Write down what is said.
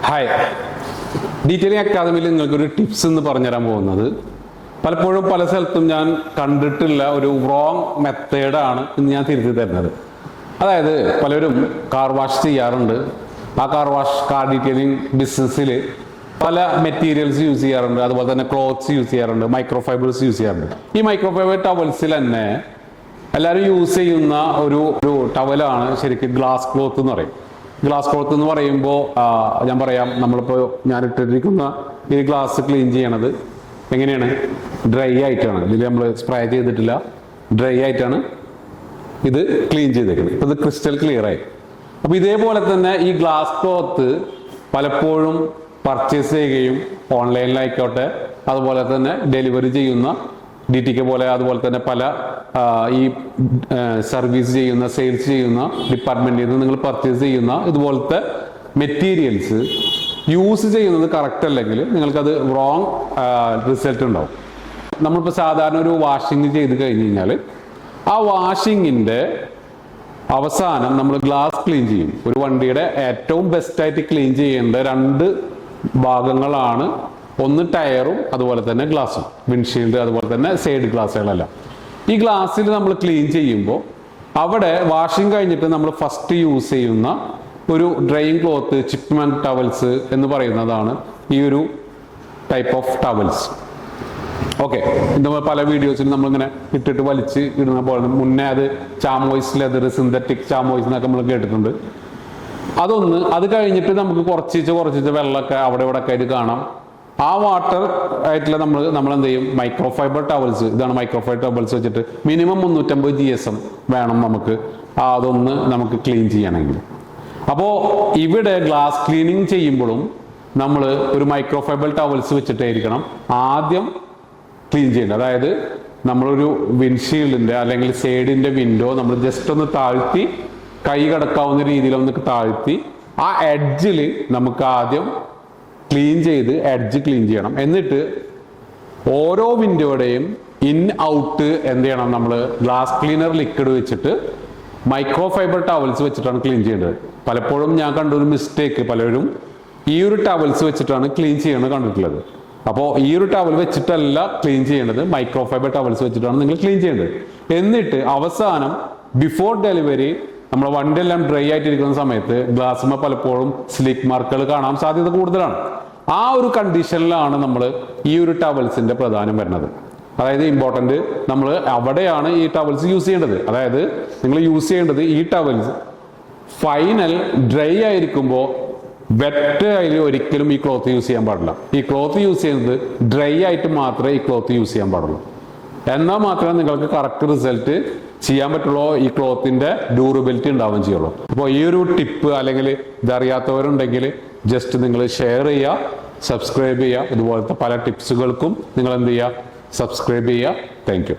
Hi, detailing അക്കാദമിയിൽ നിങ്ങൾക്കൊരു tips എന്ന് പറഞ്ഞുതരാൻ പോകുന്നത് പലപ്പോഴും പല സ്ഥലത്തും ഞാൻ കണ്ടിട്ടുള്ള ഒരു റോങ് മെത്തേഡാണ് ഇന്ന് ഞാൻ തിരുത്തി തരുന്നത്. അതായത് പലരും കാർ വാഷ് ചെയ്യാറുണ്ട്. ആ കാർ ഡീറ്റെയിലിംഗ് ബിസിനസ്സിൽ പല മെറ്റീരിയൽസ് യൂസ് ചെയ്യാറുണ്ട്, അതുപോലെ തന്നെ ക്ലോത്ത്സ് യൂസ് ചെയ്യാറുണ്ട്, മൈക്രോ ഫൈബേഴ്സ് യൂസ് ചെയ്യാറുണ്ട്. ഈ മൈക്രോ ഫൈബർ ടവൽസിൽ തന്നെ എല്ലാവരും യൂസ് ചെയ്യുന്ന ഒരു ടവലാണ് ശരിക്കും ഗ്ലാസ് ക്ലോത്ത് എന്ന് പറയും. ഗ്ലാസ് ക്ലോത്ത് എന്ന് പറയുമ്പോൾ ഞാൻ പറയാം, നമ്മളിപ്പോൾ ഞാൻ ഇട്ടിരിക്കുന്ന ഈ ഗ്ലാസ് ക്ലീൻ ചെയ്യണത് എങ്ങനെയാണ്? ഡ്രൈ ആയിട്ടാണ്. ഇതിൽ നമ്മൾ സ്പ്രേ ചെയ്തിട്ടില്ല, ഡ്രൈ ആയിട്ടാണ് ഇത് ക്ലീൻ ചെയ്തേക്കുന്നത്. ഇപ്പം ഇത് ക്രിസ്റ്റൽ ക്ലിയർ ആയി. അപ്പോൾ ഇതേപോലെ തന്നെ ഈ ഗ്ലാസ് ക്ലോത്ത് പലപ്പോഴും പർച്ചേസ് ചെയ്യുകയും ഓൺലൈനിലായിക്കോട്ടെ, അതുപോലെ തന്നെ ഡെലിവറി ചെയ്യുന്ന DTK പോലെ, അതുപോലെ തന്നെ പല ഈ സർവീസ് ചെയ്യുന്ന, സെയിൽസ് ചെയ്യുന്ന ഡിപ്പാർട്ട്മെന്റിൽ നിന്ന് നിങ്ങൾ പർച്ചേസ് ചെയ്യുന്ന ഇതുപോലത്തെ മെറ്റീരിയൽസ് യൂസ് ചെയ്യുന്നത് കറക്റ്റ് അല്ലെങ്കിൽ നിങ്ങൾക്കത് റോങ് റിസൾട്ട് ഉണ്ടാവും. നമ്മളിപ്പോൾ സാധാരണ ഒരു വാഷിംഗ് ചെയ്ത് കഴിഞ്ഞ് കഴിഞ്ഞാൽ ആ വാഷിങ്ങിൻ്റെ അവസാനം നമ്മൾ ഗ്ലാസ് ക്ലീൻ ചെയ്യും. ഒരു വണ്ടിയുടെ ഏറ്റവും ബെസ്റ്റായിട്ട് ക്ലീൻ ചെയ്യേണ്ട രണ്ട് ഭാഗങ്ങളാണ്, ഒന്ന് ടയറും അതുപോലെ തന്നെ ഗ്ലാസും, വിൻഷീൽഡ് അതുപോലെ തന്നെ സൈഡ് ഗ്ലാസ്സുകളെല്ലാം. ഈ ഗ്ലാസ്സിൽ നമ്മൾ ക്ലീൻ ചെയ്യുമ്പോൾ അവിടെ വാഷിംഗ് കഴിഞ്ഞിട്ട് നമ്മൾ ഫസ്റ്റ് യൂസ് ചെയ്യുന്ന ഒരു ഡ്രൈയിങ് ക്ലോത്ത്, ചിപ്പ്മെൻ ടവൽസ് എന്ന് പറയുന്നതാണ് ഈ ഒരു ടൈപ്പ് ഓഫ് ടവൽസ്. ഓക്കെ, ഇതുപോലെ പല വീഡിയോസിലും നമ്മളിങ്ങനെ ഇട്ടിട്ട് വലിച്ച് ഇടുന്ന പോലെ, മുന്നേ അത് ചാമോയ്സ് ലെതർ, സിന്തറ്റിക് ചാമോയ്സ് എന്നൊക്കെ നമ്മൾ കേട്ടിട്ടുണ്ട്. അത് കഴിഞ്ഞിട്ട് നമുക്ക് കുറച്ച് വെള്ളമൊക്കെ അവിടെ ഇവിടെ ഒക്കെ ആയിട്ട് കാണാം. ആ വാട്ടർ ആയിട്ടുള്ള നമ്മൾ എന്ത് ചെയ്യും? മൈക്രോ ഫൈബർ ടവൽസ്, ഇതാണ് മൈക്രോ ഫൈബർ ടവൽസ് വെച്ചിട്ട് മിനിമം 350 GSM വേണം നമുക്ക് അതൊന്ന് നമുക്ക് ക്ലീൻ ചെയ്യണമെങ്കിൽ. അപ്പോൾ ഇവിടെ ഗ്ലാസ് ക്ലീനിങ് ചെയ്യുമ്പോഴും നമ്മൾ ഒരു മൈക്രോ ഫൈബർ ടവൽസ് വെച്ചിട്ടായിരിക്കണം ആദ്യം ക്ലീൻ ചെയ്യേണ്ടത്. അതായത് നമ്മളൊരു വിൻഷീൽഡിന്റെ അല്ലെങ്കിൽ സൈഡിന്റെ വിൻഡോ നമ്മൾ ജസ്റ്റ് ഒന്ന് താഴ്ത്തി, കൈ കിടക്കാവുന്ന രീതിയിൽ ഒന്ന് താഴ്ത്തി, ആ എഡ്ജിൽ നമുക്ക് ആദ്യം ക്ലീൻ ചെയ്ത് എഡ്ജ് ക്ലീൻ ചെയ്യണം. എന്നിട്ട് ഓരോ വിൻഡോയുടെയും ഇൻ ഔട്ട് എന്ത് ചെയ്യണം? നമ്മൾ ഗ്ലാസ് ക്ലീനർ ലിക്വിഡ് വെച്ചിട്ട് മൈക്രോ ഫൈബർ ടവൽസ് വെച്ചിട്ടാണ് ക്ലീൻ ചെയ്യേണ്ടത്. പലപ്പോഴും ഞാൻ കണ്ടൊരു മിസ്റ്റേക്ക്, പലരും ഈ ഒരു ടവൽസ് വെച്ചിട്ടാണ് ക്ലീൻ ചെയ്യണത് കണ്ടിട്ടുള്ളത്. അപ്പോൾ ഈ ഒരു ടവൽ വെച്ചിട്ടല്ല ക്ലീൻ ചെയ്യേണ്ടത്, മൈക്രോ ഫൈബർ ടവൽസ് വെച്ചിട്ടാണ് നിങ്ങൾ ക്ലീൻ ചെയ്യേണ്ടത്. എന്നിട്ട് അവസാനം ബിഫോർ ഡെലിവറി നമ്മുടെ വണ്ടിയെല്ലാം ഡ്രൈ ആയിട്ടിരിക്കുന്ന സമയത്ത് ഗ്ലാസ്സുമ്മ പലപ്പോഴും സ്ലിക്ക് മാർക്കുകൾ കാണാൻ സാധ്യത കൂടുതലാണ്. ആ ഒരു കണ്ടീഷനിലാണ് നമ്മൾ ഈ ഒരു ടവൽസിന്റെ പ്രധാനം വരുന്നത്. അതായത് ഇമ്പോർട്ടന്റ്, നമ്മൾ അവിടെയാണ് ഈ ടവൽസ് യൂസ് ചെയ്യേണ്ടത്. അതായത് നിങ്ങൾ യൂസ് ചെയ്യേണ്ടത് ഈ ടവൽസ് ഫൈനൽ ഡ്രൈ ആയിരിക്കുമ്പോൾ വെറ്റ് ആയി ഒരിക്കലും ഈ ക്ലോത്ത് യൂസ് ചെയ്യാൻ പാടില്ല. ഈ ക്ലോത്ത് യൂസ് ചെയ്യുന്നത് ഡ്രൈ ആയിട്ട് മാത്രമേ ഈ ക്ലോത്ത് യൂസ് ചെയ്യാൻ പാടുള്ളൂ. എന്നാൽ മാത്രമേ നിങ്ങൾക്ക് കറക്റ്റ് റിസൾട്ട് ചെയ്യാൻ പറ്റുള്ളൂ, ഈ ക്ലോത്തിന്റെ ഡ്യൂറബിലിറ്റി ഉണ്ടാവുകയും ചെയ്യുള്ളൂ. അപ്പോൾ ഈ ഒരു ടിപ്പ് അല്ലെങ്കിൽ ഇതറിയാത്തവരുണ്ടെങ്കിൽ ജസ്റ്റ് നിങ്ങൾ ഷെയർ ചെയ്യുക, സബ്സ്ക്രൈബ് ചെയ്യുക. ഇതുപോലത്തെ പല ടിപ്സുകൾക്കും നിങ്ങൾ എന്ത് ചെയ്യുക? സബ്സ്ക്രൈബ് ചെയ്യുക. Thank you.